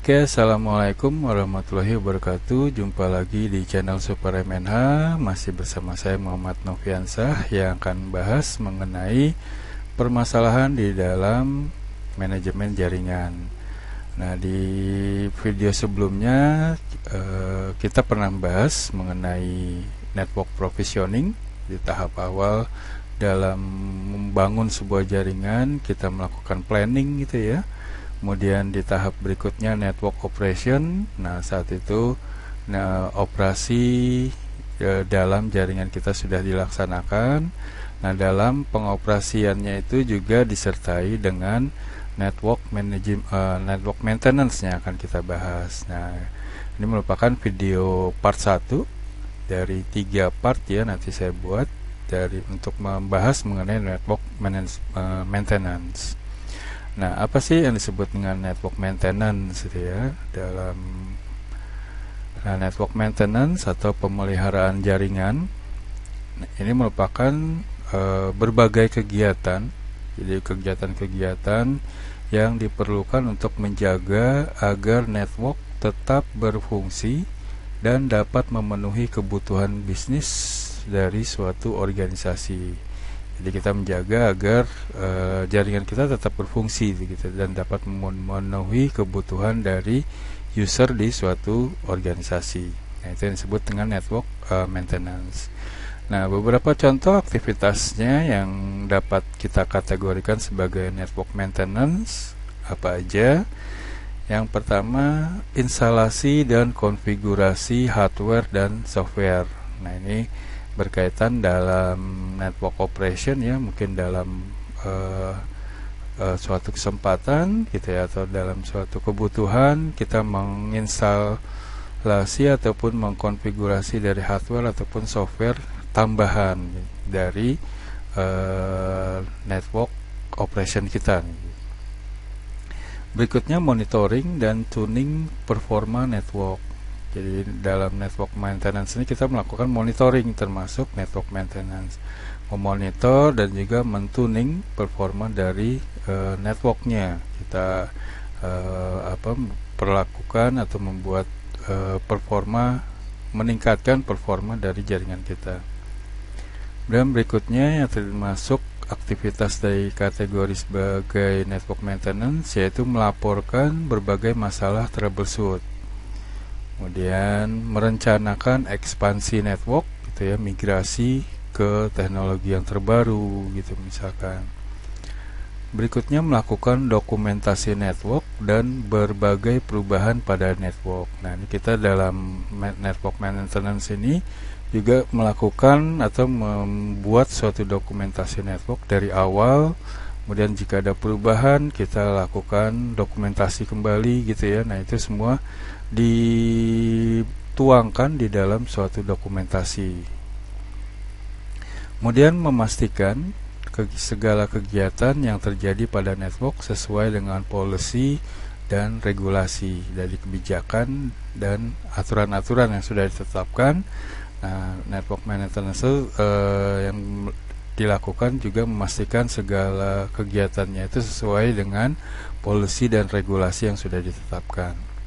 Oke, assalamualaikum warahmatullahi wabarakatuh. Jumpa lagi di channel Super MNH. Masih bersama saya Muhammad Noviansah yang akan bahas mengenai permasalahan di dalam manajemen jaringan. Nah, di video sebelumnya kita pernah bahas mengenai network provisioning. Di tahap awal dalam membangun sebuah jaringan, kita melakukan planning gitu ya. Kemudian di tahap berikutnya network operation. Nah, saat itu operasi dalam jaringan kita sudah dilaksanakan. Nah, dalam pengoperasiannya itu juga disertai dengan network maintenance yang akan kita bahas. Nah, ini merupakan video part 1 dari 3 part ya, nanti saya buat untuk membahas mengenai network maintenance. Nah, apa sih yang disebut dengan network maintenance gitu ya? Network maintenance atau pemeliharaan jaringan, ini merupakan berbagai kegiatan. Jadi kegiatan-kegiatan yang diperlukan untuk menjaga agar network tetap berfungsi dan dapat memenuhi kebutuhan bisnis dari suatu organisasi. Jadi kita menjaga agar jaringan kita tetap berfungsi gitu, dan dapat memenuhi kebutuhan dari user di suatu organisasi. Nah, itu yang disebut dengan network maintenance. Nah, beberapa contoh aktivitasnya yang dapat kita kategorikan sebagai network maintenance apa aja? Yang pertama, instalasi dan konfigurasi hardware dan software. Nah, ini berkaitan dalam network operation ya, mungkin dalam suatu kesempatan gitu ya, atau dalam suatu kebutuhan kita menginstalasi ataupun mengkonfigurasi dari hardware ataupun software tambahan dari network operation kita. Berikutnya, monitoring dan tuning performa network. Jadi dalam network maintenance ini kita melakukan monitoring termasuk network maintenance, memonitor dan juga mentuning performa dari networknya. Kita perlakukan atau membuat meningkatkan performa dari jaringan kita. Dan berikutnya yang termasuk aktivitas dari kategori sebagai network maintenance, yaitu melaporkan berbagai masalah troubleshoot. Kemudian merencanakan ekspansi network gitu ya, migrasi ke teknologi yang terbaru gitu misalkan. Berikutnya, melakukan dokumentasi network dan berbagai perubahan pada network. Nah, ini kita dalam network maintenance ini juga melakukan atau membuat suatu dokumentasi network dari awal. Kemudian jika ada perubahan, kita lakukan dokumentasi kembali gitu ya. Nah, itu semua dituangkan di dalam suatu dokumentasi. Kemudian memastikan segala kegiatan yang terjadi pada network sesuai dengan policy dan regulasi dari kebijakan dan aturan-aturan yang sudah ditetapkan. Nah, network maintenance yang dilakukan juga memastikan segala kegiatannya itu sesuai dengan policy dan regulasi yang sudah ditetapkan.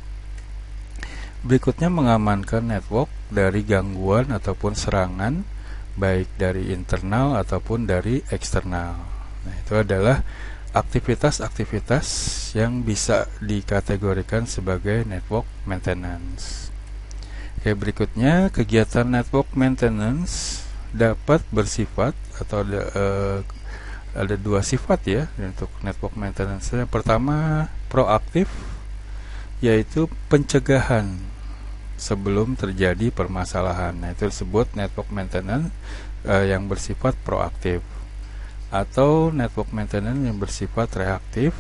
Berikutnya, mengamankan network dari gangguan ataupun serangan baik dari internal ataupun dari eksternal. Nah, itu adalah aktivitas-aktivitas yang bisa dikategorikan sebagai network maintenance. Oke, berikutnya, kegiatan network maintenance dapat bersifat atau ada dua sifat ya untuk network maintenance. Yang pertama, proaktif, yaitu pencegahan sebelum terjadi permasalahan. Nah, itu disebut network maintenance yang bersifat proaktif, atau network maintenance yang bersifat reaktif.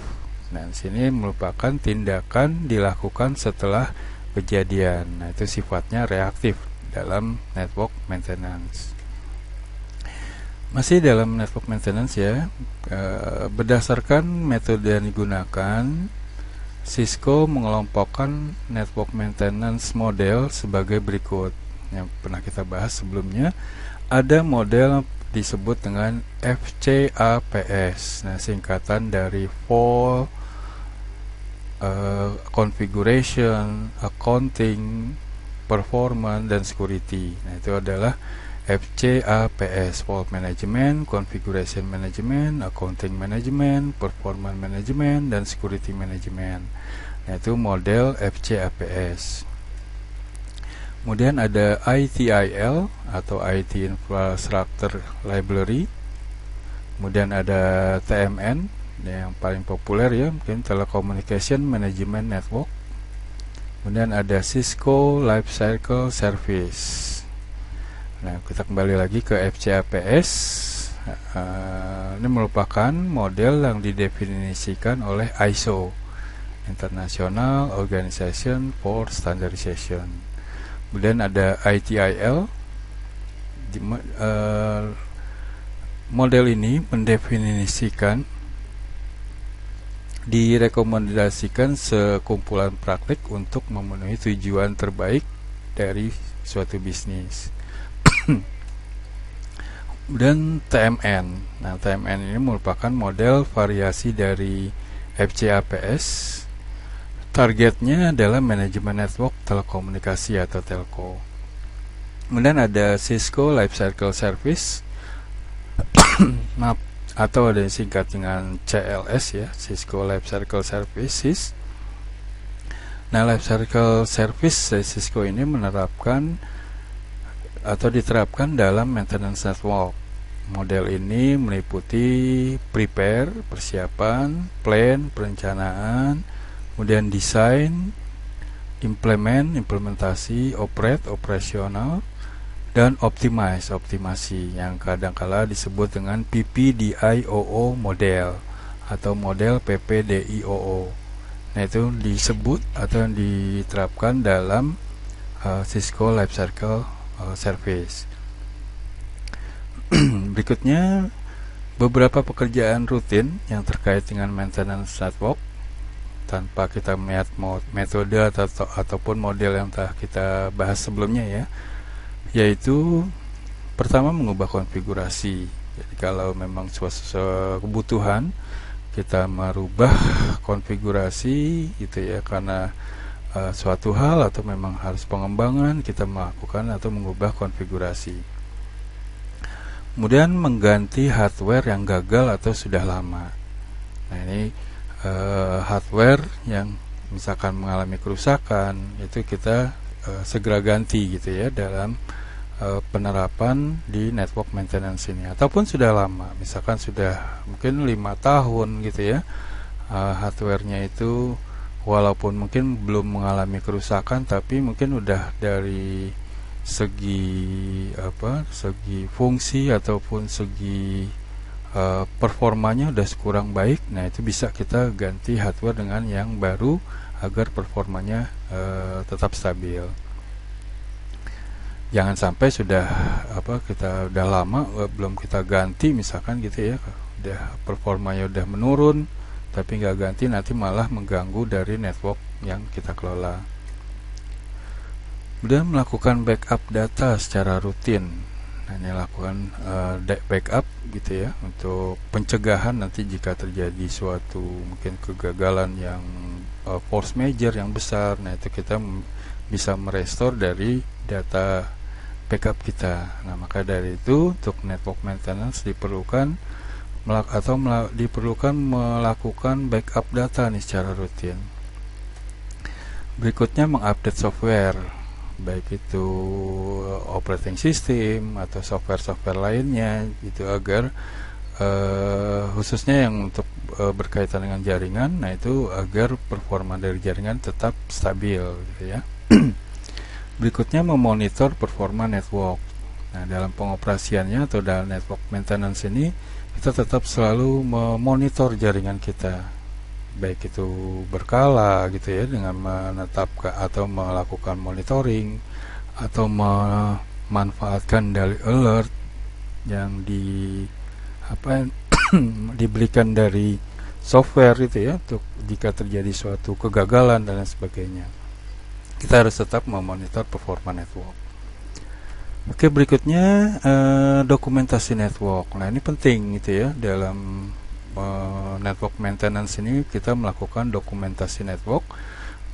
Nah, di sini merupakan tindakan dilakukan setelah kejadian. Nah, itu sifatnya reaktif dalam network maintenance. Masih dalam network maintenance ya, berdasarkan metode yang digunakan, Cisco mengelompokkan network maintenance model sebagai berikut. Yang pernah kita bahas sebelumnya, ada model disebut dengan FCAPS. Nah, singkatan dari Fault configuration, accounting, performance, dan security. Nah, itu adalah FCAPS, Fault Management, Configuration Management, Accounting Management, Performance Management, dan Security Management. Nah, itu model FCAPS. Kemudian ada ITIL atau IT Infrastructure Library. Kemudian ada TMN yang paling populer ya, mungkin Telecommunication Management Network. Kemudian ada Cisco Lifecycle Service. Nah, kita kembali lagi ke FCAPS. Ini merupakan model yang didefinisikan oleh ISO, International Organization for Standardization. Kemudian ada ITIL. Model ini mendefinisikan, direkomendasikan sekumpulan praktik untuk memenuhi tujuan terbaik dari suatu bisnis. Dan TMN. Nah, TMN ini merupakan model variasi dari FCAPS. Targetnya adalah manajemen network telekomunikasi atau telco. Kemudian ada Cisco Lifecycle Service. Atau ada yang singkat dengan CLS ya, Cisco Lifecycle Services. Nah, Lifecycle Service Cisco ini menerapkan atau diterapkan dalam maintenance network. Model ini meliputi prepare, persiapan, plan, perencanaan, kemudian desain, implementasi, operate, operasional, dan optimasi yang kadangkala disebut dengan PPDIOO model atau model PPDIOO. Nah, itu disebut atau diterapkan dalam Cisco Lifecycle Service. Berikutnya beberapa pekerjaan rutin yang terkait dengan maintenance network tanpa kita melihat metode ataupun model yang telah kita bahas sebelumnya ya, yaitu pertama mengubah konfigurasi. Jadi kalau memang suatu kebutuhan kita merubah konfigurasi gitu ya, karena suatu hal atau memang harus pengembangan, kita melakukan atau mengubah konfigurasi. Kemudian mengganti hardware yang gagal atau sudah lama. Nah, ini hardware yang misalkan mengalami kerusakan, itu kita segera ganti gitu ya dalam penerapan di network maintenance ini. Ataupun sudah lama, misalkan sudah mungkin 5 tahun gitu ya, hardwarenya itu walaupun mungkin belum mengalami kerusakan, tapi mungkin udah dari segi segi fungsi ataupun segi performanya udah kurang baik. Nah, itu bisa kita ganti hardware dengan yang baru agar performanya tetap stabil. Jangan sampai sudah kita udah lama belum kita ganti misalkan gitu ya, udah performanya udah menurun tapi nggak ganti, nanti malah mengganggu dari network yang kita kelola. Kemudian melakukan backup data secara rutin. Nah, ini lakukan backup gitu ya untuk pencegahan nanti jika terjadi suatu mungkin kegagalan yang force major yang besar. Nah, itu kita bisa merestore dari data backup kita. Nah, maka dari itu untuk network maintenance diperlukan melakukan backup data nih secara rutin. Berikutnya mengupdate software, baik itu operating system atau software-software lainnya gitu, agar khususnya yang untuk berkaitan dengan jaringan, nah itu agar performa dari jaringan tetap stabil gitu ya. Berikutnya memonitor performa network. Nah, dalam pengoperasiannya atau dalam network maintenance ini kita tetap selalu memonitor jaringan kita, baik itu berkala gitu ya, dengan menetapkan atau melakukan monitoring atau memanfaatkan dari alert yang diberikan dari software itu ya, untuk jika terjadi suatu kegagalan dan lain sebagainya. Kita harus tetap memonitor performa network. Oke, berikutnya dokumentasi network. Nah, ini penting gitu ya dalam network maintenance ini kita melakukan dokumentasi network.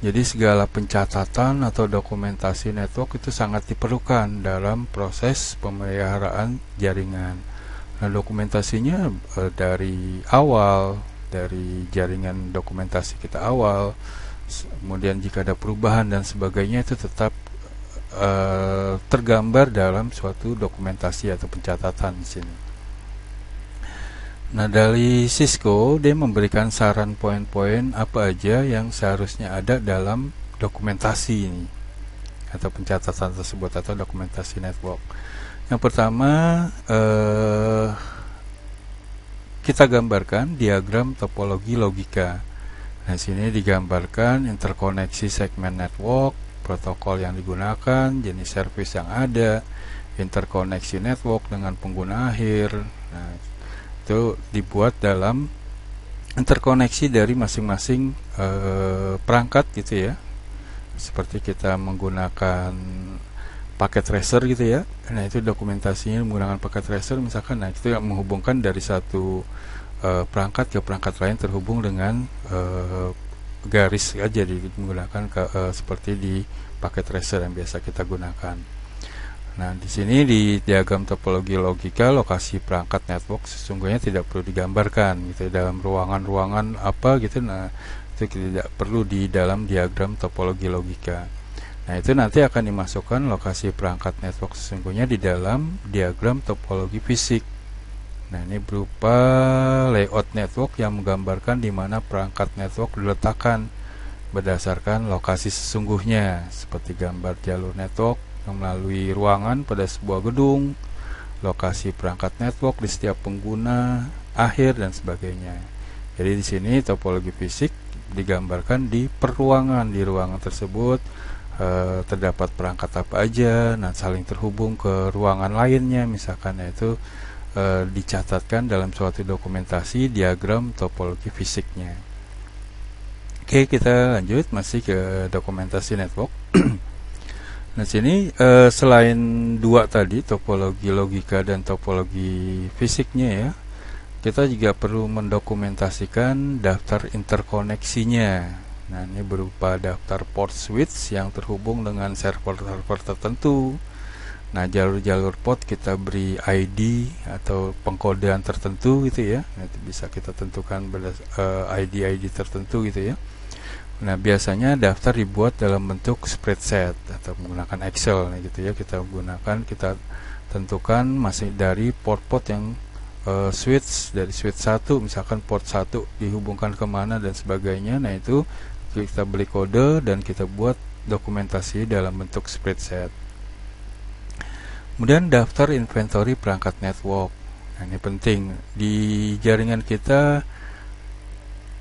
Jadi segala pencatatan atau dokumentasi network itu sangat diperlukan dalam proses pemeliharaan jaringan. Nah, dokumentasinya dari awal, dari jaringan dokumentasi kita awal, kemudian jika ada perubahan dan sebagainya itu tetap tergambar dalam suatu dokumentasi atau pencatatan di sini. Nah, dari Cisco dia memberikan saran poin-poin apa aja yang seharusnya ada dalam dokumentasi ini atau pencatatan tersebut atau dokumentasi network. Yang pertama, kita gambarkan diagram topologi logika. Nah, sini digambarkan interkoneksi segmen network, protokol yang digunakan, jenis service yang ada, interkoneksi network dengan pengguna akhir. Nah, itu dibuat dalam interkoneksi dari masing-masing perangkat gitu ya, seperti kita menggunakan paket tracer gitu ya. Nah, itu dokumentasinya menggunakan paket tracer misalkan. Nah, itu yang menghubungkan dari satu perangkat ke perangkat lain terhubung dengan garis aja menggunakan seperti di paket tracer yang biasa kita gunakan. Nah, di sini di diagram topologi logika lokasi perangkat network sesungguhnya tidak perlu digambarkan gitu dalam ruangan-ruangan apa gitu. Nah, itu tidak perlu di dalam diagram topologi logika. Nah, itu nanti akan dimasukkan lokasi perangkat network sesungguhnya di dalam diagram topologi fisik. Nah, ini berupa layout network yang menggambarkan di mana perangkat network diletakkan berdasarkan lokasi sesungguhnya, seperti gambar jalur network melalui ruangan pada sebuah gedung, lokasi perangkat network di setiap pengguna akhir dan sebagainya. Jadi di sini topologi fisik digambarkan di peruangan, di ruangan tersebut terdapat perangkat apa aja, nah saling terhubung ke ruangan lainnya misalkan, yaitu dicatatkan dalam suatu dokumentasi diagram topologi fisiknya. Oke, kita lanjut masih ke dokumentasi network. Nah, sini selain dua tadi, topologi logika dan topologi fisiknya ya, kita juga perlu mendokumentasikan daftar interkoneksinya. Nah, ini berupa daftar port switch yang terhubung dengan server-server tertentu. Nah, jalur-jalur port kita beri ID atau pengkodean tertentu gitu ya. Nanti bisa kita tentukan ID tertentu gitu ya. Nah, biasanya daftar dibuat dalam bentuk spreadsheet atau menggunakan Excel gitu ya. Kita tentukan masih dari port-port yang switch, dari switch 1 misalkan port 1 dihubungkan kemana dan sebagainya. Nah, itu kita beli kode dan kita buat dokumentasi dalam bentuk spreadsheet. Kemudian daftar inventory perangkat network. Nah, ini penting di jaringan kita.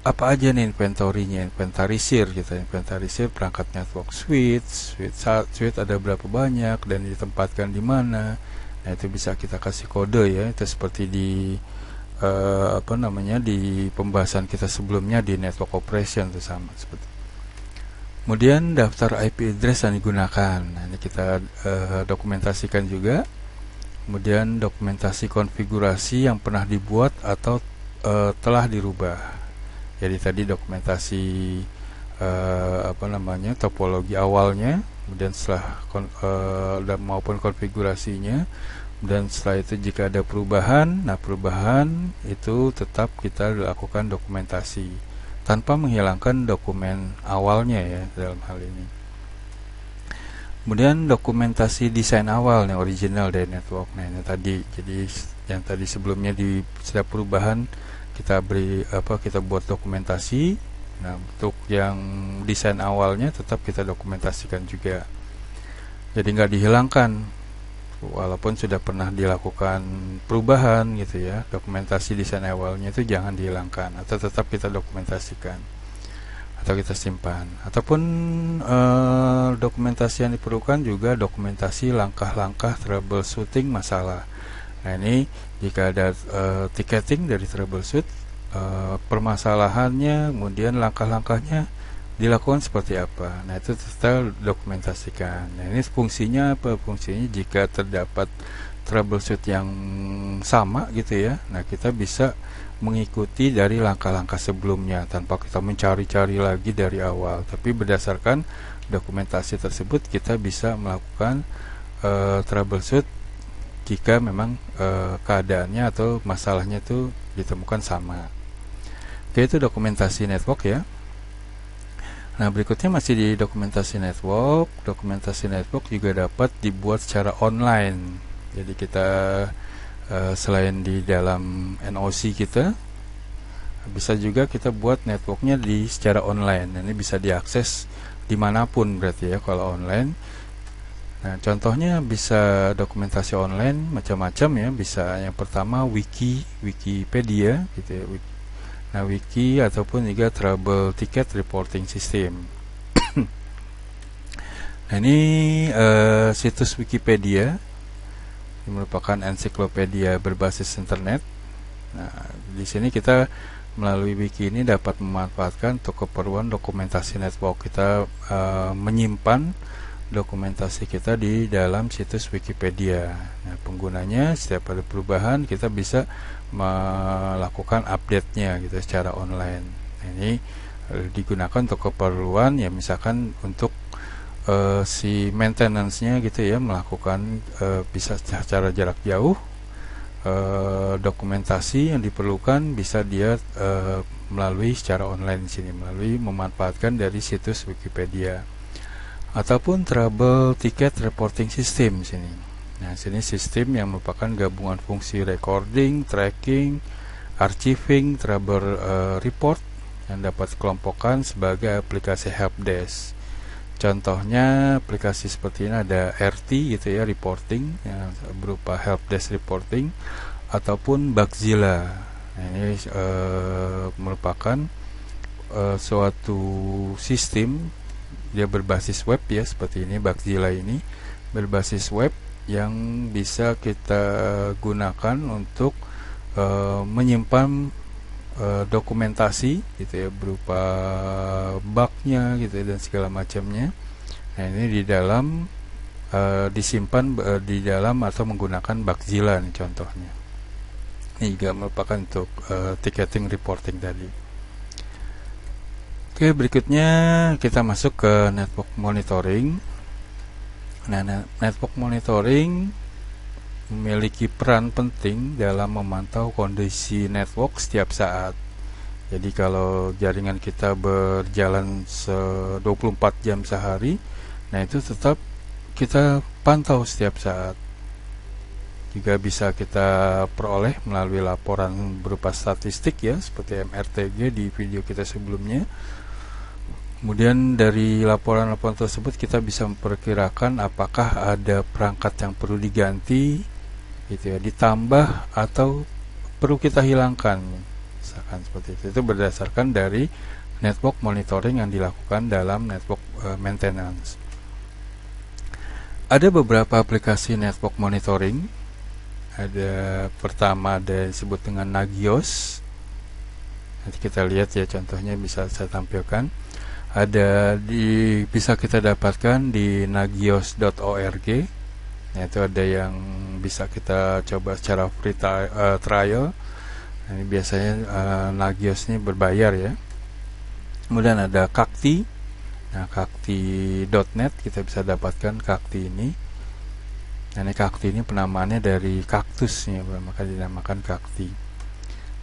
Apa aja nih inventorinya? Inventarisir kita, inventarisir perangkat network switch ada berapa banyak dan ditempatkan di mana. Nah, itu bisa kita kasih kode ya. Itu seperti di di pembahasan kita sebelumnya di network operation itu sama seperti. Kemudian daftar IP address yang digunakan. Nah, ini kita dokumentasikan juga. Kemudian dokumentasi konfigurasi yang pernah dibuat atau telah dirubah. Jadi tadi dokumentasi topologi awalnya, kemudian setelah maupun konfigurasinya, dan setelah itu jika ada perubahan, nah perubahan itu tetap kita lakukan dokumentasi tanpa menghilangkan dokumen awalnya ya dalam hal ini. Kemudian dokumentasi desain awal yang original dari network. Nah, ini tadi, jadi yang tadi sebelumnya di setiap perubahan kita buat dokumentasi. Nah, untuk yang desain awalnya tetap kita dokumentasikan juga. Jadi nggak dihilangkan walaupun sudah pernah dilakukan perubahan gitu ya. Dokumentasi desain awalnya itu jangan dihilangkan atau tetap kita dokumentasikan atau kita simpan. Ataupun dokumentasi yang diperlukan juga dokumentasi langkah-langkah troubleshooting masalah. Nah, ini jika ada ticketing dari troubleshoot, permasalahannya, kemudian langkah-langkahnya dilakukan seperti apa. Nah, itu kita dokumentasikan. Nah, ini fungsinya apa? Fungsinya jika terdapat troubleshoot yang sama gitu ya. Nah, kita bisa mengikuti dari langkah-langkah sebelumnya tanpa kita mencari-cari lagi dari awal, tapi berdasarkan dokumentasi tersebut kita bisa melakukan troubleshoot jika memang keadaannya atau masalahnya itu ditemukan sama. Oke, itu dokumentasi network ya. Nah, berikutnya masih di dokumentasi network. Dokumentasi network juga dapat dibuat secara online. Jadi kita selain di dalam NOC kita, bisa juga kita buat networknya secara online. Ini bisa diakses dimanapun berarti ya kalau online. Nah, contohnya bisa dokumentasi online macam-macam ya. Bisa yang pertama Wikipedia gitu ya. Nah, wiki ataupun juga trouble ticket reporting system. Nah, ini situs Wikipedia yang merupakan ensiklopedia berbasis internet. Nah, di sini kita melalui wiki ini dapat memanfaatkan untuk keperluan dokumentasi network. Kita menyimpan dokumentasi kita di dalam situs Wikipedia. Nah, penggunanya setiap ada perubahan kita bisa melakukan update-nya gitu secara online. Nah, ini digunakan untuk keperluan ya, misalkan untuk si maintenance-nya gitu ya, melakukan bisa secara jarak jauh. Dokumentasi yang diperlukan bisa dia melalui secara online di sini, melalui memanfaatkan dari situs Wikipedia. Ataupun trouble ticket reporting system sini. Nah, sini sistem yang merupakan gabungan fungsi recording, tracking, archiving, trouble report yang dapat dikelompokkan sebagai aplikasi helpdesk. Contohnya aplikasi seperti ini ada RT gitu ya, reporting yang berupa helpdesk reporting, ataupun Bugzilla. Nah, ini merupakan suatu sistem, dia berbasis web ya, seperti ini Bugzilla ini berbasis web yang bisa kita gunakan untuk menyimpan dokumentasi gitu ya, berupa bugnya gitu ya, dan segala macamnya. Nah, ini di dalam disimpan di dalam atau menggunakan Bugzilla nih contohnya. Ini juga merupakan untuk ticketing reporting tadi. Oke, berikutnya kita masuk ke network monitoring. Nah, network monitoring memiliki peran penting dalam memantau kondisi network setiap saat. Jadi kalau jaringan kita berjalan 24 jam sehari, nah itu tetap kita pantau setiap saat. Juga bisa kita peroleh melalui laporan berupa statistik ya, seperti MRTG di video kita sebelumnya. Kemudian dari laporan-laporan tersebut kita bisa memperkirakan apakah ada perangkat yang perlu diganti gitu ya, ditambah atau perlu kita hilangkan, misalkan seperti itu. Itu berdasarkan dari network monitoring yang dilakukan dalam network maintenance. Ada beberapa aplikasi network monitoring. Ada pertama ada disebut dengan Nagios. Nanti kita lihat ya, contohnya bisa saya tampilkan. Ada bisa kita dapatkan di nagios.org. Nah, itu ada yang bisa kita coba secara free trial. Nah, ini biasanya Nagios ini berbayar ya. Kemudian ada Kakti. Nah, kakti.net kita bisa dapatkan Kakti ini. Nah, ini Kakti ini penamaannya dari kaktus ya, maka dinamakan Kakti.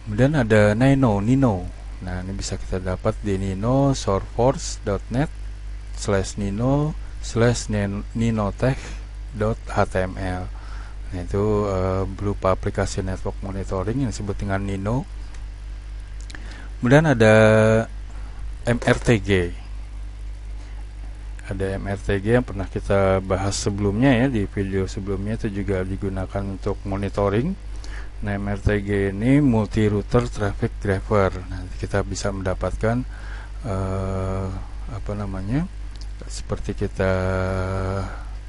Kemudian ada Nino. Nah, ini bisa kita dapat di nino.sourceforce.net/ninotech.html. Nah, itu berupa aplikasi network monitoring yang disebut dengan Nino. Kemudian ada MRTG. Ada MRTG yang pernah kita bahas sebelumnya ya, di video sebelumnya, itu juga digunakan untuk monitoring. Nah, MRTG ini multi router traffic driver. Nanti kita bisa mendapatkan seperti kita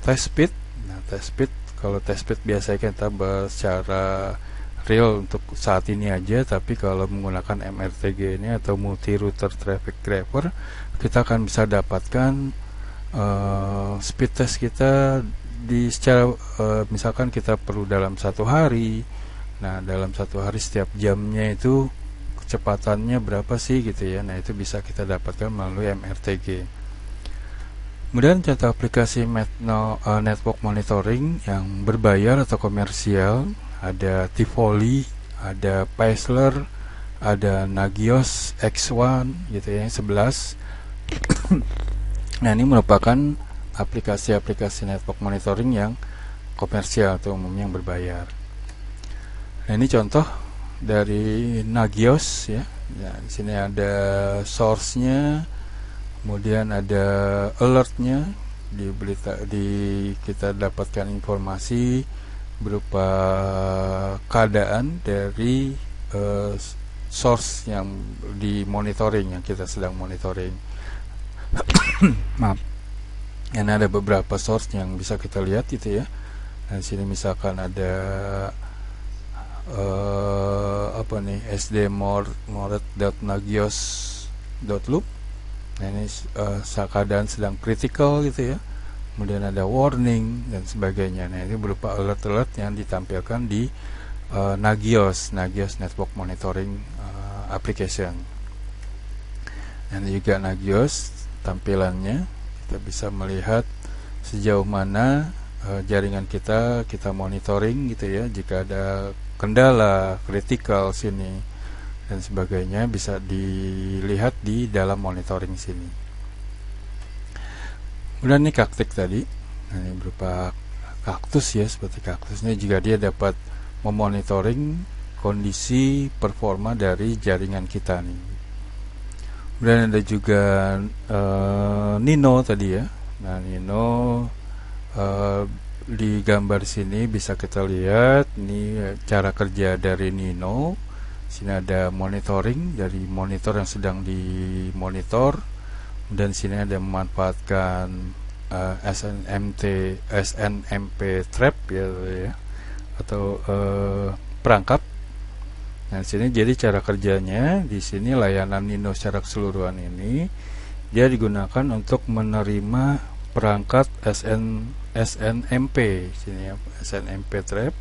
test speed. Nah, test speed, kalau test speed biasanya kita secara real untuk saat ini aja, tapi kalau menggunakan MRTG ini atau multi router traffic driver, kita akan bisa dapatkan speed test kita secara misalkan kita perlu dalam satu hari. Nah, dalam satu hari setiap jamnya itu kecepatannya berapa sih gitu ya. Nah, itu bisa kita dapatkan melalui MRTG. Kemudian contoh aplikasi network monitoring yang berbayar atau komersial, ada Tivoli, ada Paisler, ada Nagios X1 gitu ya, 11. Nah, ini merupakan aplikasi-aplikasi network monitoring yang komersial atau umumnya yang berbayar. Nah, ini contoh dari Nagios ya. Nah, di sini ada source-nya, kemudian ada alertnya, kita dapatkan informasi berupa keadaan dari source yang di monitoring, yang kita sedang monitoring. Maaf. Dan ada beberapa source yang bisa kita lihat gitu ya. Nah, di sini misalkan ada sdmoret.nagios.loop. Nah, ini keadaan sedang kritikal gitu ya. Kemudian ada warning dan sebagainya. Nah, ini berupa alert-alert yang ditampilkan di Nagios Network Monitoring Application. Dan juga Nagios tampilannya, kita bisa melihat sejauh mana jaringan kita monitoring gitu ya. Jika ada kendala kritikal sini dan sebagainya bisa dilihat di dalam monitoring sini. Kemudian ini kaktik tadi. Nah, ini berupa kaktus ya, seperti kaktusnya juga dia dapat memonitoring kondisi performa dari jaringan kita nih. Kemudian ada juga Nino tadi ya. Nah, Nino di gambar sini bisa kita lihat ini cara kerja dari Nino. Sini ada monitoring dari monitor yang sedang dimonitor, dan sini ada memanfaatkan SNMP trap ya atau perangkap. Nah, sini jadi cara kerjanya di sini layanan Nino secara keseluruhan ini dia digunakan untuk menerima perangkat SNMP sini ya, SNMP trap,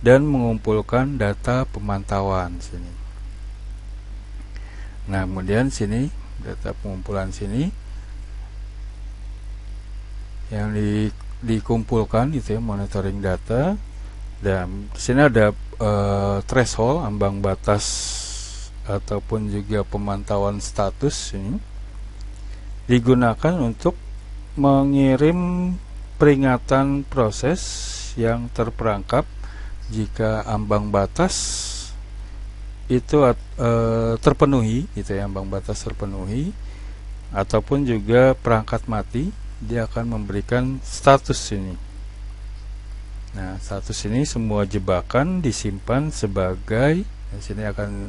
dan mengumpulkan data pemantauan sini. Nah, kemudian sini data pengumpulan sini yang dikumpulkan gitu ya, monitoring data. Dan di sini ada threshold, ambang batas ataupun juga pemantauan status ini digunakan untuk mengirim peringatan proses yang terperangkap jika ambang batas itu terpenuhi gitu ya, ambang batas terpenuhi, ataupun juga perangkat mati, dia akan memberikan status ini. Nah, status ini semua jebakan disimpan sebagai, di sini akan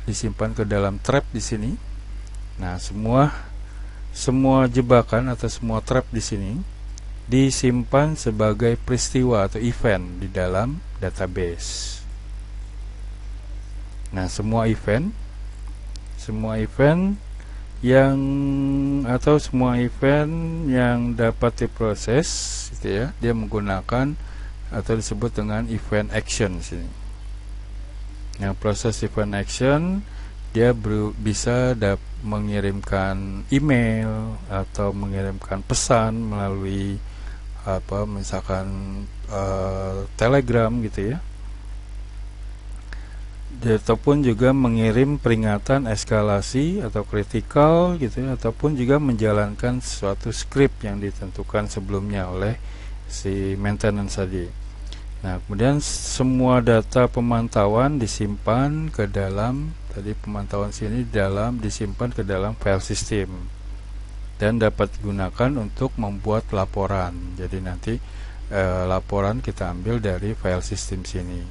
disimpan ke dalam trap di sini. Nah, semua jebakan atau semua trap di sini disimpan sebagai peristiwa atau event di dalam database. Nah, semua event yang dapat diproses gitu ya, dia menggunakan atau disebut dengan event action sini. Nah, proses event action dia bisa mengirimkan email atau mengirimkan pesan melalui misalkan Telegram gitu ya. Ataupun juga mengirim peringatan eskalasi atau kritikal gitu ya, ataupun juga menjalankan suatu script yang ditentukan sebelumnya oleh si maintenance tadi. Nah, kemudian semua data pemantauan disimpan ke dalam, tadi pemantauan sini disimpan ke dalam file system dan dapat digunakan untuk membuat laporan. Jadi nanti laporan kita ambil dari file system sini.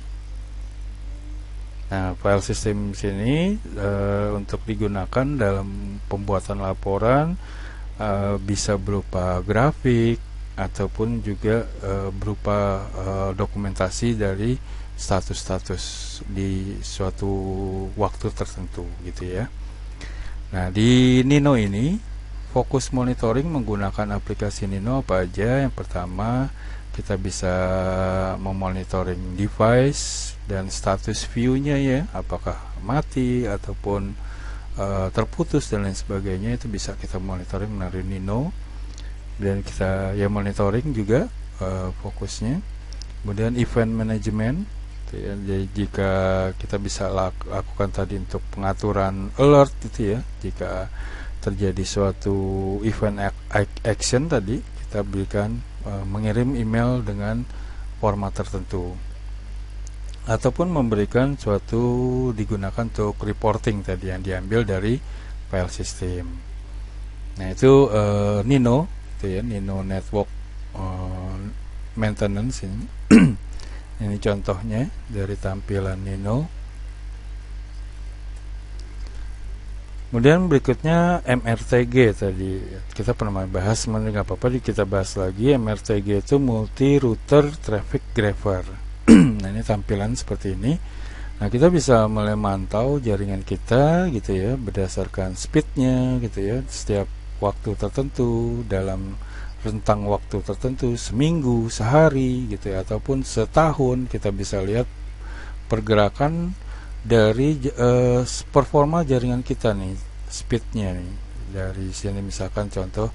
Nah, file system sini untuk digunakan dalam pembuatan laporan bisa berupa grafik ataupun juga berupa dokumentasi dari status-status di suatu waktu tertentu gitu ya. Nah, di Nino ini fokus monitoring menggunakan aplikasi Nino apa aja? Yang pertama, kita bisa memonitoring device dan status view-nya ya, apakah mati ataupun terputus dan lain sebagainya, itu bisa kita monitoring melalui Nino. Dan kita ya monitoring juga fokusnya. Kemudian event management, ya, jadi jika kita bisa lakukan tadi untuk pengaturan alert itu ya, jika terjadi suatu event action tadi, kita berikan mengirim email dengan format tertentu, ataupun memberikan suatu digunakan untuk reporting tadi yang diambil dari file system. Nah itu Nino, itu ya, Nino Network Maintenance ini. Ini contohnya dari tampilan Nino. Kemudian berikutnya MRTG tadi kita pernah bahas, nggak apa-apa kita bahas lagi. MRTG itu Multi Router Traffic Grapher. Nah ini tampilan seperti ini. Nah kita bisa memantau jaringan kita gitu ya, berdasarkan speednya gitu ya, setiap waktu tertentu, dalam rentang waktu tertentu, seminggu, sehari gitu ya, ataupun setahun. Kita bisa lihat pergerakan dari performa jaringan kita nih, speednya nih. Dari sini misalkan contoh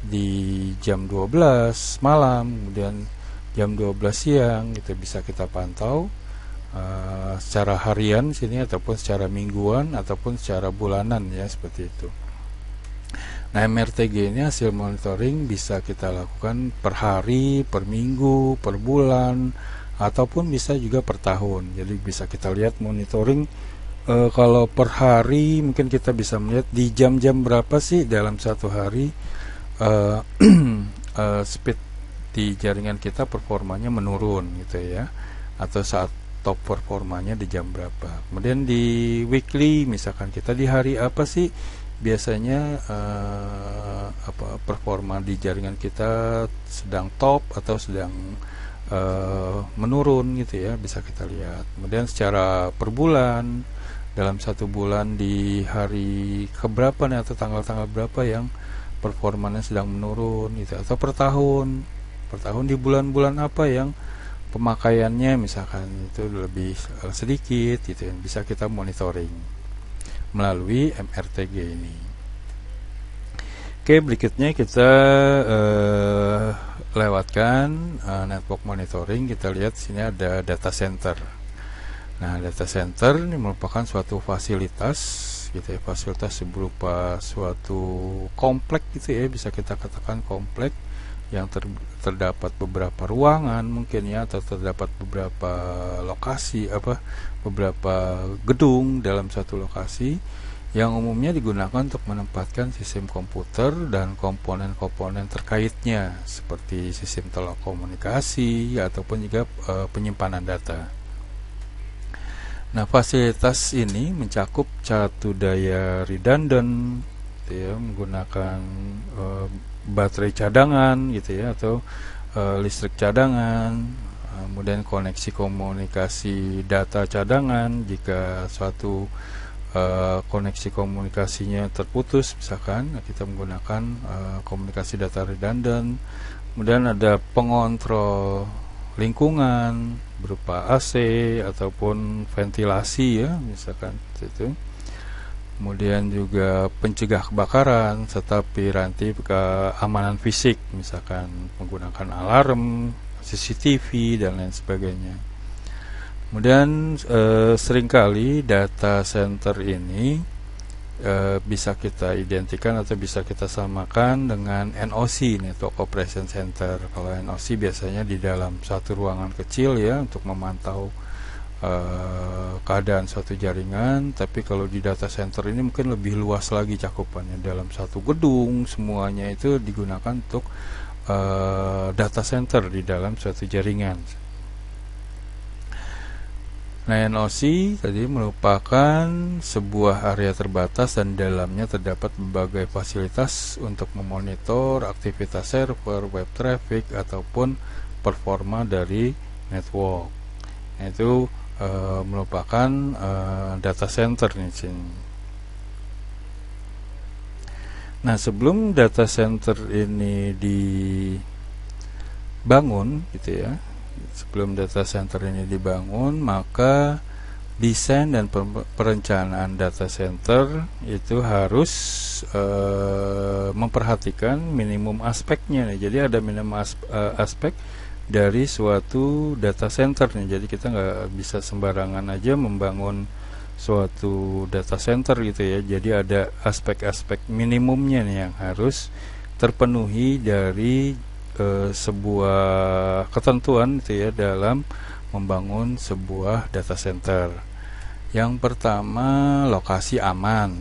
di jam 12 malam, kemudian jam 12 siang, gitu bisa kita pantau secara harian sini, ataupun secara mingguan, ataupun secara bulanan ya, seperti itu. Nah MRTG ini hasil monitoring bisa kita lakukan per hari, per minggu, per bulan, ataupun bisa juga per tahun. Jadi bisa kita lihat monitoring kalau per hari mungkin kita bisa melihat di jam-jam berapa sih dalam satu hari speed di jaringan kita performanya menurun gitu ya, atau saat top performanya di jam berapa. Kemudian di weekly misalkan kita di hari apa sih biasanya performa di jaringan kita sedang top atau sedang menurun gitu ya, bisa kita lihat. Kemudian secara per bulan, dalam satu bulan di hari keberapa nih, atau tanggal-tanggal berapa yang performanya sedang menurun gitu, atau per tahun di bulan-bulan apa yang pemakaiannya misalkan itu lebih sedikit gitu ya, bisa kita monitoring melalui MRTG ini. Oke, berikutnya kita lewatkan network monitoring. Kita lihat sini ada data center. Nah data center ini merupakan suatu fasilitas gitu ya, fasilitas berupa suatu komplek gitu ya, bisa kita katakan komplek yang terdapat beberapa ruangan mungkin ya, atau terdapat beberapa lokasi beberapa gedung dalam satu lokasi, yang umumnya digunakan untuk menempatkan sistem komputer dan komponen-komponen terkaitnya seperti sistem telekomunikasi ataupun juga penyimpanan data. Nah fasilitas ini mencakup satu daya redundant ya, menggunakan baterai cadangan gitu ya, atau listrik cadangan, kemudian koneksi komunikasi data cadangan jika suatu koneksi komunikasinya terputus misalkan, kita menggunakan komunikasi data redundant. Kemudian ada pengontrol lingkungan berupa AC ataupun ventilasi ya, misalkan itu. Kemudian juga pencegah kebakaran serta piranti keamanan fisik, misalkan menggunakan alarm, CCTV dan lain sebagainya. Kemudian seringkali data center ini bisa kita identikan atau bisa kita samakan dengan NOC, Network Operation Center. Kalau NOC biasanya di dalam satu ruangan kecil ya, untuk memantau keadaan suatu jaringan. Tapi kalau di data center ini mungkin lebih luas lagi cakupannya, dalam satu gedung semuanya itu digunakan untuk data center di dalam suatu jaringan. Nah NOC tadi merupakan sebuah area terbatas dan dalamnya terdapat berbagai fasilitas untuk memonitor aktivitas server, web traffic ataupun performa dari network. Nah, itu merupakan data center nih sini. Nah sebelum data center ini dibangun gitu ya, sebelum data center ini dibangun, maka desain dan perencanaan data center itu harus memperhatikan minimum aspeknya nih. Jadi ada minimum aspek dari suatu data center nih. Jadi kita nggak bisa sembarangan aja membangun suatu data center gitu ya. Jadi ada aspek-aspek minimumnya nih yang harus terpenuhi dari sebuah ketentuan gitu ya dalam membangun sebuah data center. Yang pertama, lokasi aman,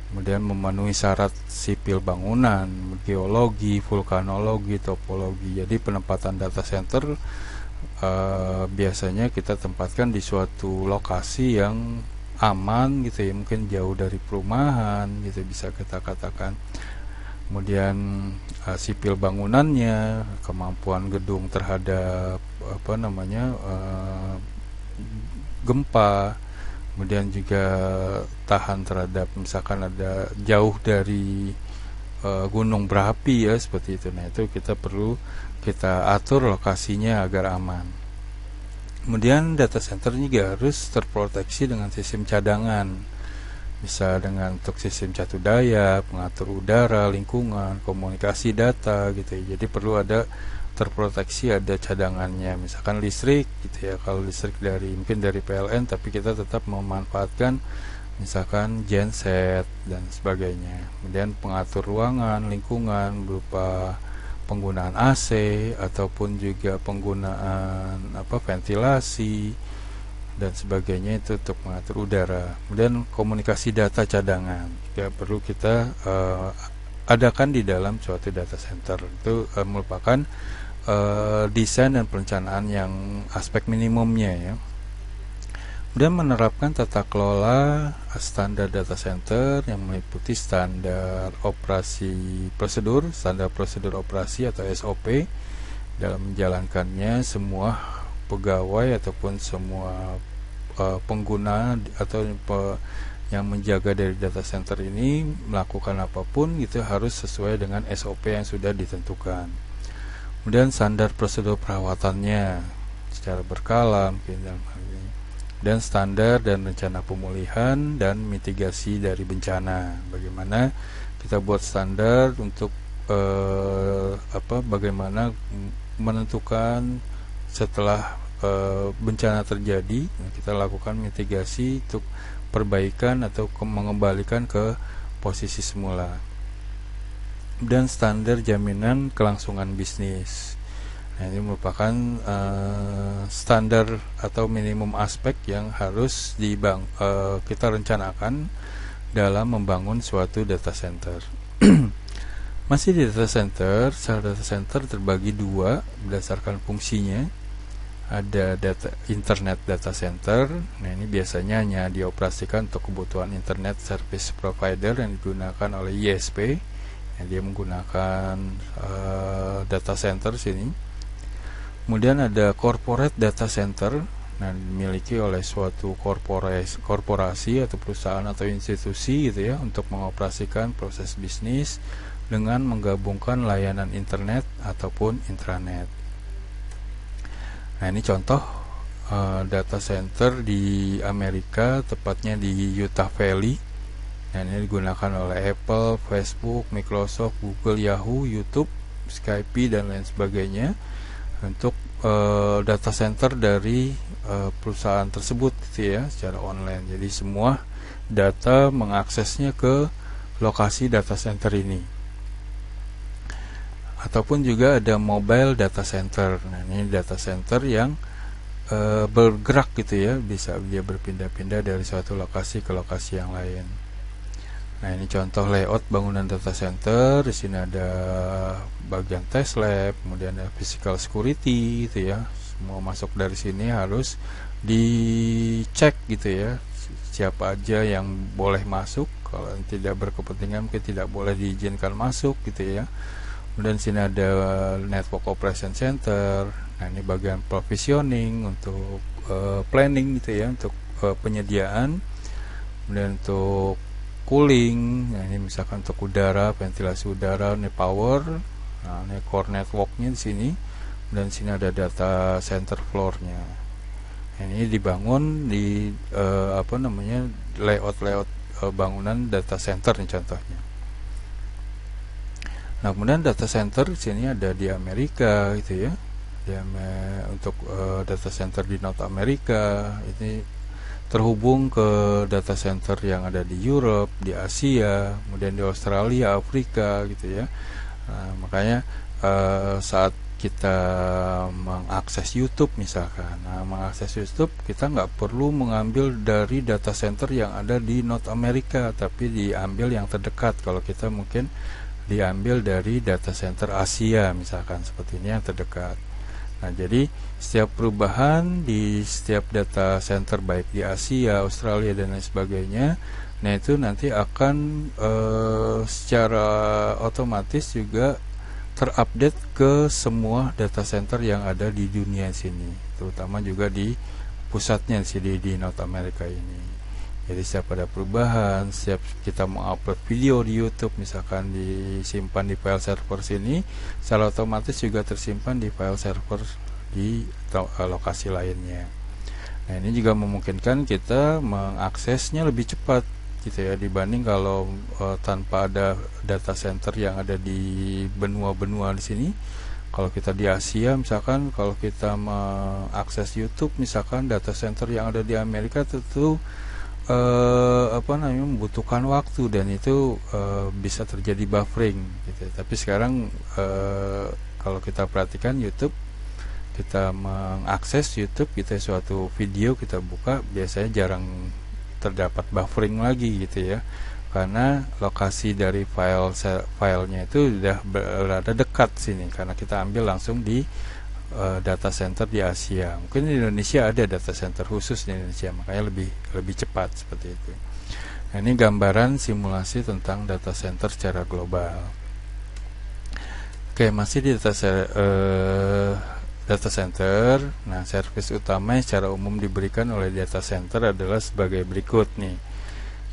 kemudian memenuhi syarat sipil bangunan, geologi, vulkanologi, topologi. Jadi penempatan data center biasanya kita tempatkan di suatu lokasi yang aman gitu ya, mungkin jauh dari perumahan gitu bisa kita katakan. Kemudian sipil bangunannya, kemampuan gedung terhadap gempa, kemudian juga tahan terhadap misalkan ada jauh dari gunung berapi ya, seperti itu. Nah, itu kita perlu kita atur lokasinya agar aman. Kemudian data center juga harus terproteksi dengan sistem cadangan, bisa dengan untuk sistem catu daya, pengatur udara, lingkungan, komunikasi data gitu ya. Jadi perlu ada terproteksi, ada cadangannya, misalkan listrik gitu ya. Kalau listrik mungkin dari PLN, tapi kita tetap memanfaatkan misalkan genset dan sebagainya. Kemudian pengatur ruangan, lingkungan berupa penggunaan AC ataupun juga penggunaan ventilasi dan sebagainya, itu untuk mengatur udara. Kemudian komunikasi data cadangan juga perlu kita adakan di dalam suatu data center. Itu merupakan desain dan perencanaan yang aspek minimumnya ya. Kemudian menerapkan tata kelola standar data center yang meliputi standar operasi prosedur, standar prosedur operasi atau SOP. Dalam menjalankannya, semua pegawai ataupun semua pengguna atau yang menjaga dari data center ini melakukan apapun itu harus sesuai dengan SOP yang sudah ditentukan. Kemudian standar prosedur perawatannya secara berkala mungkin, dan standar dan rencana pemulihan dan mitigasi dari bencana. Bagaimana kita buat standar untuk bagaimana menentukan setelah bencana terjadi, kita lakukan mitigasi untuk perbaikan atau mengembalikan ke posisi semula. Dan standar jaminan kelangsungan bisnis. Nah, ini merupakan standar atau minimum aspek yang harus kita rencanakan dalam membangun suatu data center. Masih di data center, sel data center terbagi dua berdasarkan fungsinya. Ada internet data center. Nah, ini biasanya hanya dioperasikan untuk kebutuhan internet service provider yang digunakan oleh ISP. Dia menggunakan data center sini. Kemudian ada corporate data center, dimiliki oleh suatu korporasi atau perusahaan atau institusi gitu ya, untuk mengoperasikan proses bisnis dengan menggabungkan layanan internet ataupun intranet. Nah, ini contoh data center di Amerika, tepatnya di Utah Valley. Nah, ini digunakan oleh Apple, Facebook, Microsoft, Google, Yahoo, YouTube, Skype dan lain sebagainya untuk data center dari perusahaan tersebut gitu ya, secara online. Jadi semua data mengaksesnya ke lokasi data center ini. Ataupun juga ada mobile data center. Nah, ini data center yang bergerak gitu ya, bisa dia berpindah-pindah dari suatu lokasi ke lokasi yang lain. Nah, ini contoh layout bangunan data center. Di sini ada bagian test lab, kemudian ada physical security gitu ya. Semua masuk dari sini harus dicek gitu ya, siapa aja yang boleh masuk. Kalau tidak berkepentingan mungkin tidak boleh diizinkan masuk gitu ya. Kemudian sini ada network operation center. Nah, ini bagian provisioning untuk planning gitu ya, untuk penyediaan. Kemudian untuk cooling, nah ini misalkan untuk udara, ventilasi udara, ini power. Nah, ini core networknya di sini. dan sini ada data center floor-nya. Ini dibangun di layout bangunan data center nih contohnya. Nah, kemudian data center di sini ada di Amerika gitu ya. Untuk data center di North America ini terhubung ke data center yang ada di Europe, di Asia, kemudian di Australia, Afrika gitu ya. Nah, makanya saat kita mengakses YouTube misalkan, mengakses YouTube kita nggak perlu mengambil dari data center yang ada di North America, tapi diambil yang terdekat. Kalau kita mungkin diambil dari data center Asia misalkan, seperti ini yang terdekat. Nah, jadi setiap perubahan di setiap data center baik di Asia, Australia dan lain sebagainya, nah itu nanti akan secara otomatis juga terupdate ke semua data center yang ada di dunia sini, terutama juga di pusatnya di North America ini. Jadi setiap ada perubahan, setiap kita mengupload video di YouTube misalkan disimpan di file server sini, secara otomatis juga tersimpan di file server di lokasi lainnya. Nah, ini juga memungkinkan kita mengaksesnya lebih cepat gitu ya, dibanding kalau tanpa ada data center yang ada di benua-benua di sini. Kalau kita di Asia misalkan, kalau kita mengakses YouTube misalkan, data center yang ada di Amerika tentu membutuhkan waktu, dan itu bisa terjadi buffering gitu. Tapi sekarang kalau kita perhatikan YouTube, kita mengakses YouTube, kita suatu video kita buka, biasanya jarang terdapat buffering lagi gitu ya, karena lokasi dari filenya itu sudah berada dekat sini, karena kita ambil langsung di data center di Asia. Mungkin di Indonesia ada data center khusus di Indonesia, makanya lebih cepat seperti itu. Nah, ini gambaran simulasi tentang data center secara global. Oke, masih di data center. Nah, service utama yang secara umum diberikan oleh data center adalah sebagai berikut nih.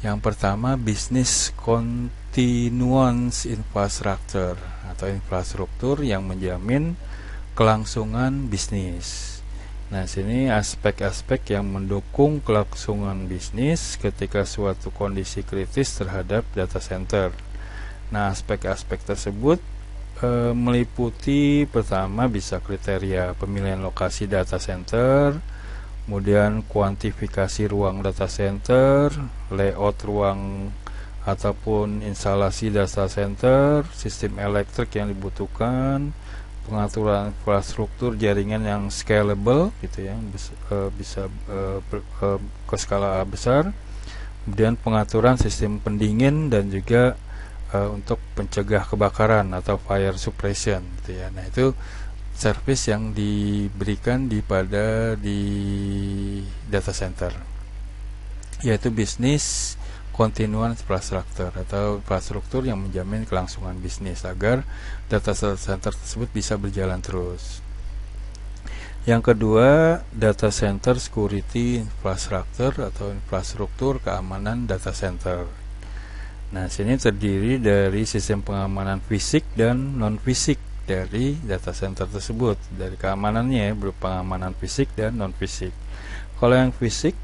Yang pertama, business continuance infrastructure atau infrastruktur yang menjamin kelangsungan bisnis. Nah, sini aspek-aspek yang mendukung kelangsungan bisnis ketika suatu kondisi kritis terhadap data center. Nah, aspek-aspek tersebut meliputi pertama bisa kriteria pemilihan lokasi data center, kemudian kuantifikasi ruang data center, layout ruang ataupun instalasi data center, sistem elektrik yang dibutuhkan, pengaturan infrastruktur jaringan yang scalable gitu ya, bisa ke skala besar, kemudian pengaturan sistem pendingin dan juga untuk pencegah kebakaran atau fire suppression gitu ya. Nah, itu service yang diberikan di data center, yaitu bisnis continuous infrastructure atau infrastruktur yang menjamin kelangsungan bisnis agar data center tersebut bisa berjalan terus. Yang kedua, data center security infrastructure atau infrastruktur keamanan data center. Nah, sini terdiri dari sistem pengamanan fisik dan non fisik dari data center tersebut. Dari keamanannya berupa pengamanan fisik dan non fisik. Kalau yang fisik,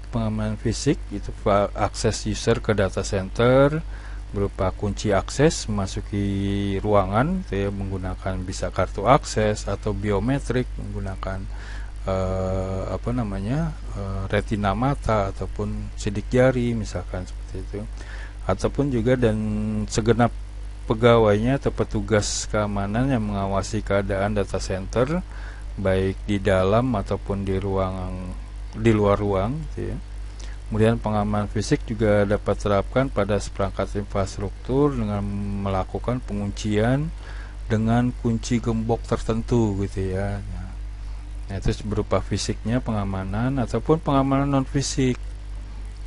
pengamanan fisik itu akses user ke data center berupa kunci akses memasuki ruangan gitu ya, menggunakan bisa kartu akses atau biometrik menggunakan retina mata ataupun sidik jari misalkan seperti itu, ataupun juga dan segenap pegawainya atau petugas keamanan yang mengawasi keadaan data center baik di dalam ataupun di luar ruang gitu ya. Kemudian pengamanan fisik juga dapat terapkan pada seperangkat infrastruktur dengan melakukan penguncian dengan kunci gembok tertentu gitu ya. Nah, itu berupa fisiknya pengamanan ataupun pengamanan non fisik.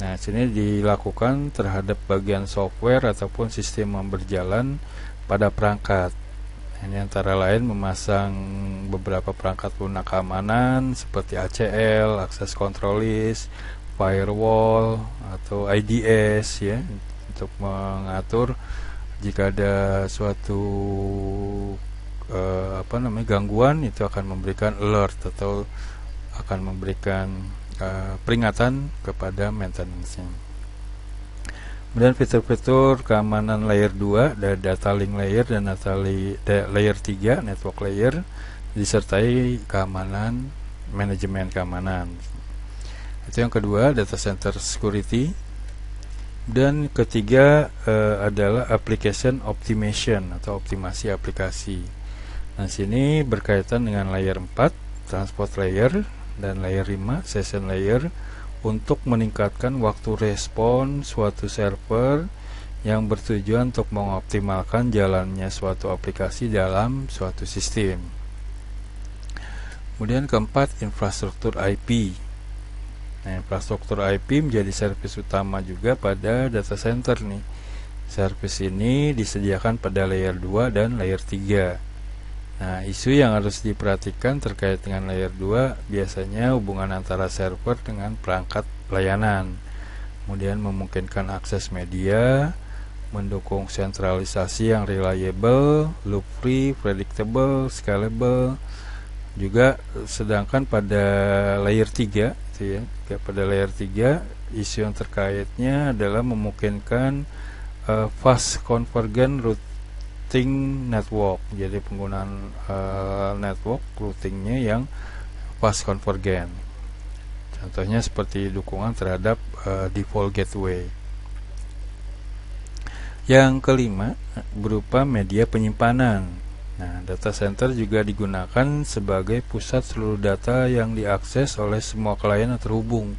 Nah, sini dilakukan terhadap bagian software ataupun sistem yang berjalan pada perangkat. Ini antara lain memasang beberapa perangkat lunak keamanan seperti ACL, access control list, firewall atau IDS ya, untuk mengatur jika ada suatu gangguan, itu akan memberikan alert atau akan memberikan peringatan kepada maintenance-nya. Kemudian fitur-fitur keamanan layer 2, ada data link layer dan layer 3, network layer, disertai keamanan, manajemen keamanan. Itu yang kedua, data center security. Dan ketiga adalah application optimization atau optimasi aplikasi. Nah, sini berkaitan dengan layer 4, transport layer, dan layer 5, session layer, untuk meningkatkan waktu respon suatu server yang bertujuan untuk mengoptimalkan jalannya suatu aplikasi dalam suatu sistem. Kemudian keempat, infrastruktur IP. Nah, infrastruktur IP menjadi servis utama juga pada data center nih. Servis ini disediakan pada layer 2 dan layer 3. Nah, isu yang harus diperhatikan terkait dengan layer 2 biasanya hubungan antara server dengan perangkat layanan. Kemudian memungkinkan akses media, mendukung sentralisasi yang reliable, loop free, predictable, scalable. Juga sedangkan pada layer 3 itu ya, pada layer 3 isu yang terkaitnya adalah memungkinkan fast convergent routing network. Jadi penggunaan network routingnya yang fast convergent. Contohnya seperti dukungan terhadap default gateway. Yang kelima berupa media penyimpanan. Nah, data center juga digunakan sebagai pusat seluruh data yang diakses oleh semua klien yang terhubung.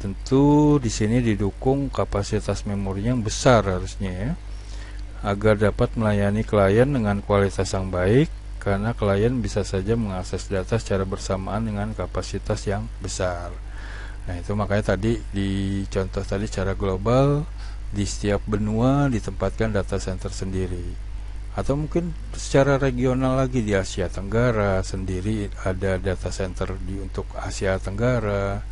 Tentu di sini didukung kapasitas memori yang besar harusnya ya, agar dapat melayani klien dengan kualitas yang baik, karena klien bisa saja mengakses data secara bersamaan dengan kapasitas yang besar. Nah, itu makanya tadi di contoh tadi secara global di setiap benua ditempatkan data center sendiri. Atau mungkin secara regional lagi di Asia Tenggara sendiri ada data center untuk Asia Tenggara.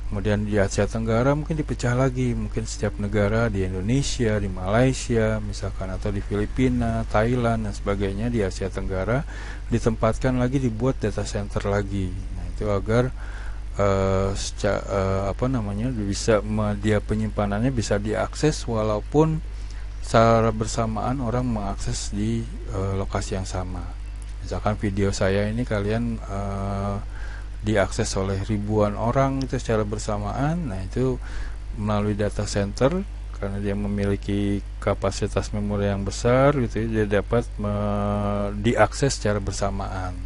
Kemudian di Asia Tenggara mungkin dipecah lagi, mungkin setiap negara di Indonesia, di Malaysia misalkan, atau di Filipina, Thailand dan sebagainya di Asia Tenggara ditempatkan lagi, dibuat data center lagi. Nah, itu agar bisa media penyimpanannya bisa diakses walaupun secara bersamaan orang mengakses di lokasi yang sama. Misalkan video saya ini kalian diakses oleh ribuan orang itu secara bersamaan. Nah, itu melalui data center karena dia memiliki kapasitas memori yang besar gitu ya, dia dapat diakses secara bersamaan.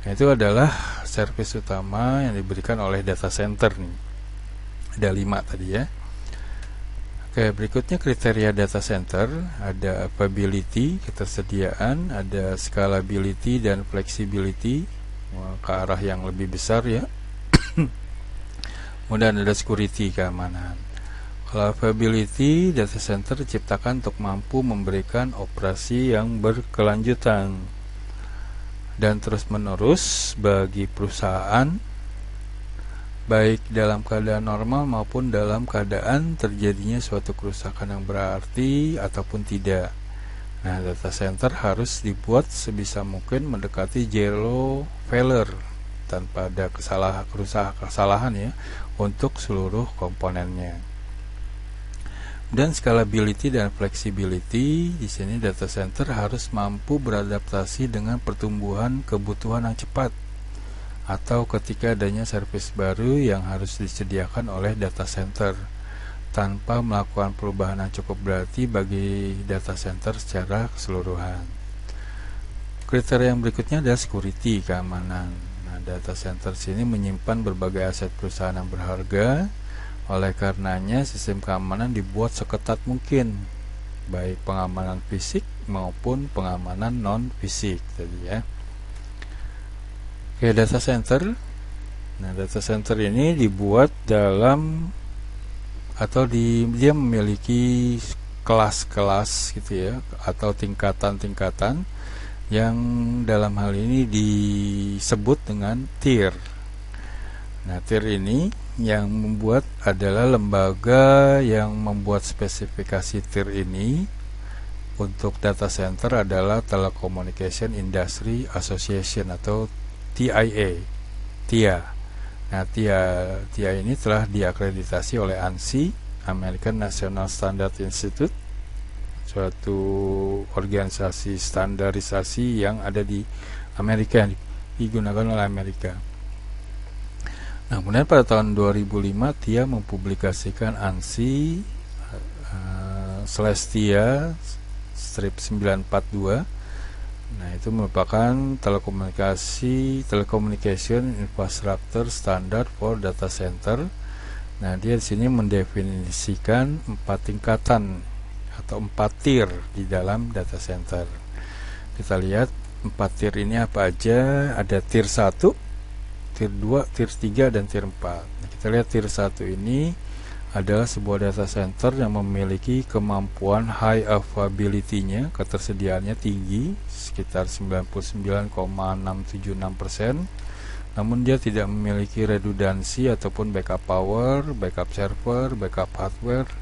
Nah, itu adalah servis utama yang diberikan oleh data center nih. Ada 5 tadi ya. Oke, berikutnya kriteria data center, ada availability, ketersediaan, ada scalability dan flexibility, ke arah yang lebih besar ya. Kemudian ada security, keamanan. Kalau availability, data center diciptakan untuk mampu memberikan operasi yang berkelanjutan dan terus-menerus bagi perusahaan, baik dalam keadaan normal maupun dalam keadaan terjadinya suatu kerusakan yang berarti ataupun tidak. Nah, data center harus dibuat sebisa mungkin mendekati zero failure, tanpa ada kesalahan ya untuk seluruh komponennya. Dan scalability dan flexibility, di sini data center harus mampu beradaptasi dengan pertumbuhan kebutuhan yang cepat atau ketika adanya servis baru yang harus disediakan oleh data center tanpa melakukan perubahan yang cukup berarti bagi data center secara keseluruhan. Kriteria yang berikutnya adalah security, keamanan. Nah, data center sini menyimpan berbagai aset perusahaan yang berharga, oleh karenanya sistem keamanan dibuat seketat mungkin, baik pengamanan fisik maupun pengamanan non fisik tadi ya. Oke, data center. Nah, data center ini dibuat dalam atau dia memiliki kelas-kelas gitu ya, atau tingkatan-tingkatan yang dalam hal ini disebut dengan tier. Nah, tier ini yang membuat adalah lembaga yang membuat spesifikasi tier ini untuk data center adalah Telecommunication Industry Association atau TIA. Nah, TIA ini telah diakreditasi oleh ANSI, American National Standard Institute, suatu organisasi standarisasi yang ada di Amerika, yang digunakan oleh Amerika. Nah, kemudian pada tahun 2005 TIA mempublikasikan ANSI /TIA strip 942. Nah, itu merupakan telecommunication infrastructure standard for data center. Nah, dia di sini mendefinisikan 4 tingkatan atau 4 tier di dalam data center. Kita lihat 4 tier ini apa aja. Ada tier 1, tier 2, tier 3, dan tier 4. Nah, kita lihat tier 1 ini adalah sebuah data center yang memiliki kemampuan high availability-nya, ketersediaannya tinggi, sekitar 99,676%, namun dia tidak memiliki redundansi ataupun backup power, backup server, backup hardware.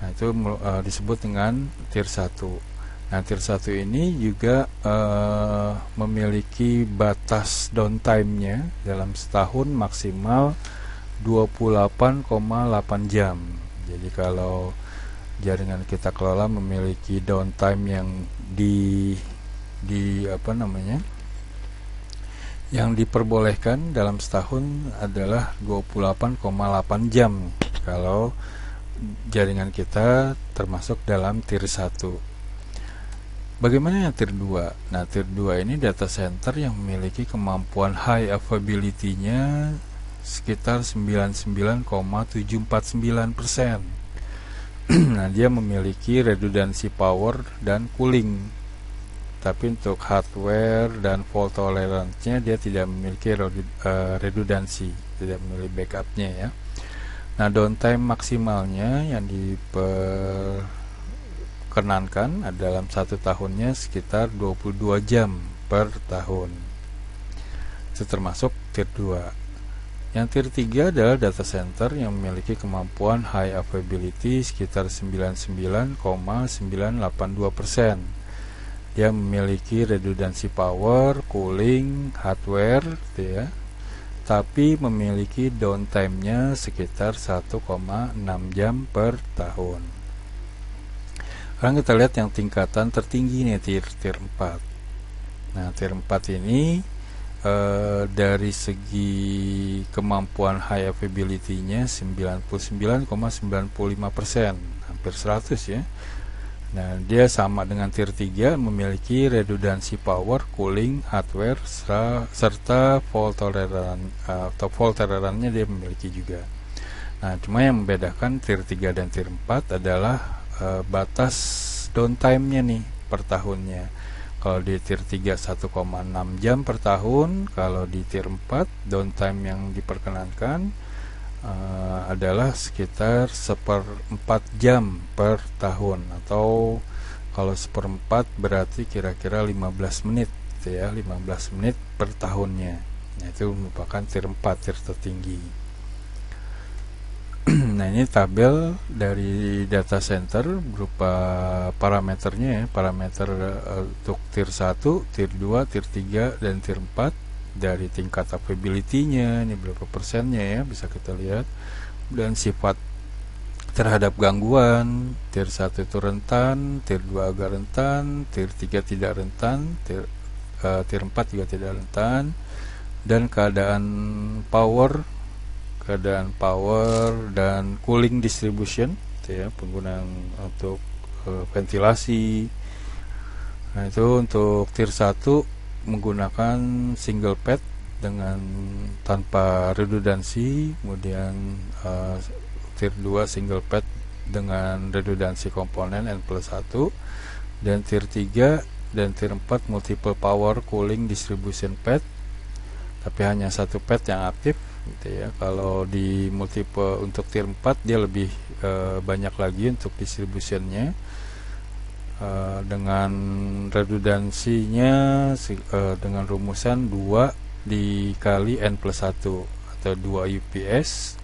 Nah, itu disebut dengan tier 1. Nah, tier 1 ini juga memiliki batas downtime-nya dalam setahun maksimal 28,8 jam. Jadi kalau jaringan kita kelola memiliki downtime yang yang diperbolehkan dalam setahun adalah 28,8 jam kalau jaringan kita termasuk dalam tier 1. Bagaimana yang tier 2? Nah, tier 2 ini data center yang memiliki kemampuan high availability-nya sekitar 99,749%. Nah, dia memiliki redundansi power dan cooling. Tapi untuk hardware dan fault tolerance-nya dia tidak memiliki redundansi, tidak memiliki backup-nya ya. Nah, downtime maksimalnya yang diperkenankan dalam 1 tahunnya sekitar 22 jam per tahun. Itu termasuk tier 2. Yang tier 3 adalah data center yang memiliki kemampuan high availability sekitar 99,982%. Dia memiliki redundansi power, cooling, hardware, ya, tapi memiliki downtime-nya sekitar 1,6 jam per tahun. Sekarang kita lihat yang tingkatan tertinggi nih, tier 4. Nah, tier 4 ini dari segi kemampuan high availability-nya 99,95%, hampir 100 ya. Nah, dia sama dengan tier 3, memiliki redundansi power, cooling, hardware, serta fault tolerance atau fault tolerance-nya dia memiliki juga. Nah, cuma yang membedakan tier 3 dan tier 4 adalah batas downtime-nya nih per tahunnya. Kalau di tier 3 1,6 jam per tahun, kalau di tier 4 downtime yang diperkenankan adalah sekitar 1/4 jam per tahun, atau kalau 1/4 berarti kira-kira 15 menit gitu ya, 15 menit per tahunnya. Nah, itu merupakan tier 4, tier tertinggi. Nah, ini tabel dari data center berupa parameternya ya, parameter untuk tier 1, tier 2, tier 3, dan tier 4. Dari tingkat availability-nya, ini berapa persennya ya, bisa kita lihat. Dan sifat terhadap gangguan, tier 1 itu rentan, tier 2 agak rentan, tier 3 tidak rentan, tier 4 juga tidak rentan. Dan keadaan power dan cooling distribution ya, penggunaan untuk ventilasi. Nah, itu untuk tier 1 menggunakan single pad dengan tanpa redundansi, kemudian tier 2 single pad dengan redundansi komponen N+1, dan tier 3 dan tier 4 multiple power cooling distribution pad, tapi hanya 1 pad yang aktif gitu ya. Kalau di multiple untuk tier 4 dia lebih banyak lagi untuk distributionnya, dengan redundansinya dengan rumusan 2 dikali N+1 atau 2 UPS,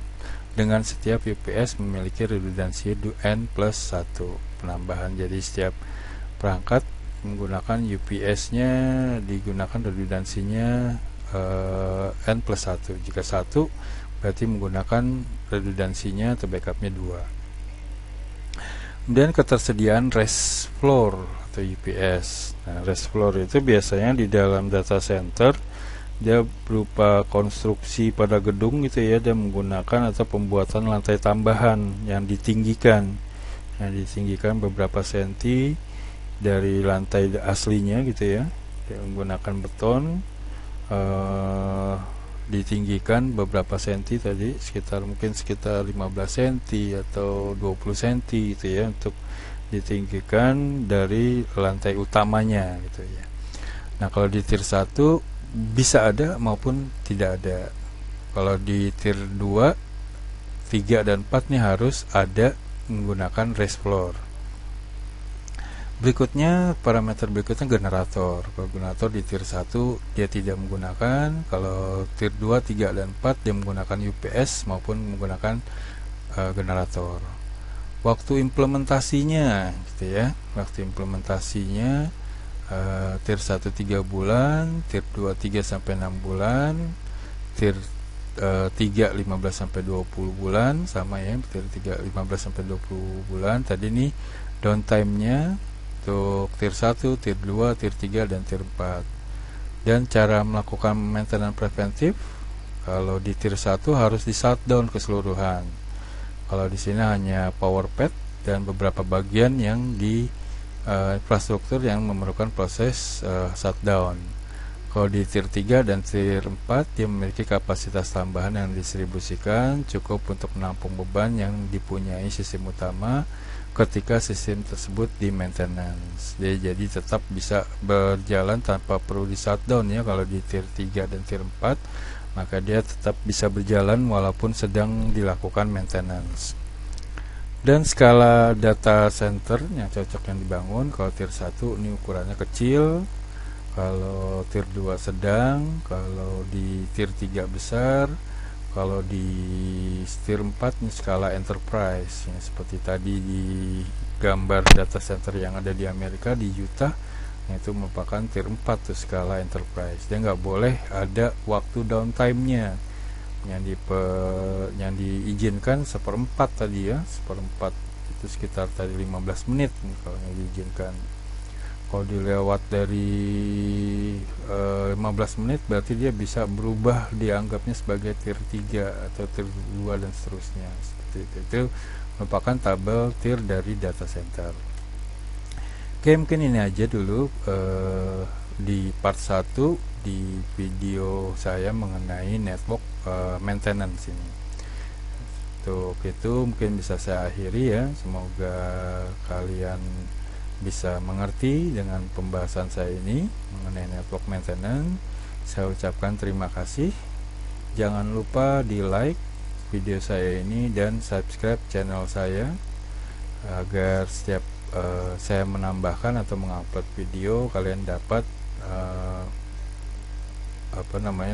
dengan setiap UPS memiliki redundansi N+1 penambahan. Jadi setiap perangkat menggunakan UPS-nya digunakan redundansinya N+1. Jika 1 berarti menggunakan redundansinya atau backupnya 2. Kemudian ketersediaan rest floor atau UPS. Nah, rest floor itu biasanya di dalam data center dia berupa konstruksi pada gedung gitu ya, dan menggunakan atau pembuatan lantai tambahan yang ditinggikan beberapa senti dari lantai aslinya gitu ya. Dia menggunakan beton, ditinggikan beberapa senti tadi, sekitar 15 senti atau 20 senti gitu ya, untuk ditinggikan dari lantai utamanya gitu ya. Nah, kalau di tier 1 bisa ada maupun tidak ada. Kalau di tier 2, 3 dan 4 nih harus ada menggunakan rest floor. Berikutnya, parameter berikutnya generator. Kalau generator di tier 1 dia tidak menggunakan, kalau tier 2, 3 dan 4 dia menggunakan UPS maupun menggunakan generator. Waktu implementasinya gitu ya. Waktu implementasinya tier 1 3 bulan, tier 2 3 sampai 6 bulan, tier 3 15 sampai 20 bulan, sama ya, tier 3 15 sampai 20 bulan. Tadi nih downtime-nya untuk tier 1, tier 2, tier 3 dan tier 4. Dan cara melakukan maintenance preventif, kalau di tier 1 harus di shutdown keseluruhan. Kalau di sini hanya power pad dan beberapa bagian yang di infrastruktur yang memerlukan proses shutdown. Kalau di tier 3 dan tier 4 dia memiliki kapasitas tambahan yang didistribusikan cukup untuk menampung beban yang dipunyai sistem utama ketika sistem tersebut di maintenance. Jadi tetap bisa berjalan tanpa perlu di shutdown ya. Kalau di tier 3 dan tier 4 maka dia tetap bisa berjalan walaupun sedang dilakukan maintenance. Dan skala data center yang cocok yang dibangun, kalau tier 1 ini ukurannya kecil, kalau tier 2 sedang, kalau di tier 3 besar, kalau di tier 4 ini skala enterprise ya, seperti tadi di gambar data center yang ada di Amerika di Utah, itu merupakan tier 4 tuh skala enterprise. Dia nggak boleh ada waktu downtime-nya yang diizinkan 1/4 tadi ya, 1/4 itu sekitar tadi 15 menit kalau yang diizinkan. Kalau dilewat dari 15 menit berarti dia bisa berubah, dianggapnya sebagai tier 3 atau tier 2 dan seterusnya. Seperti itu merupakan tabel tier dari data center. Oke, mungkin ini aja dulu di part 1 di video saya mengenai network maintenance ini. Untuk itu mungkin bisa saya akhiri ya. Semoga kalian bisa mengerti dengan pembahasan saya ini mengenai network maintenance. Saya ucapkan terima kasih. Jangan lupa di like video saya ini dan subscribe channel saya agar setiap saya menambahkan atau mengupload video kalian dapat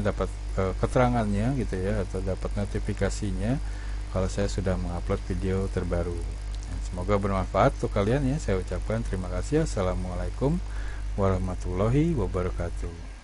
dapat keterangannya gitu ya, atau dapat notifikasinya kalau saya sudah mengupload video terbaru. Semoga bermanfaat untuk kalian ya. Saya ucapkan terima kasih. Assalamualaikum warahmatullahi wabarakatuh.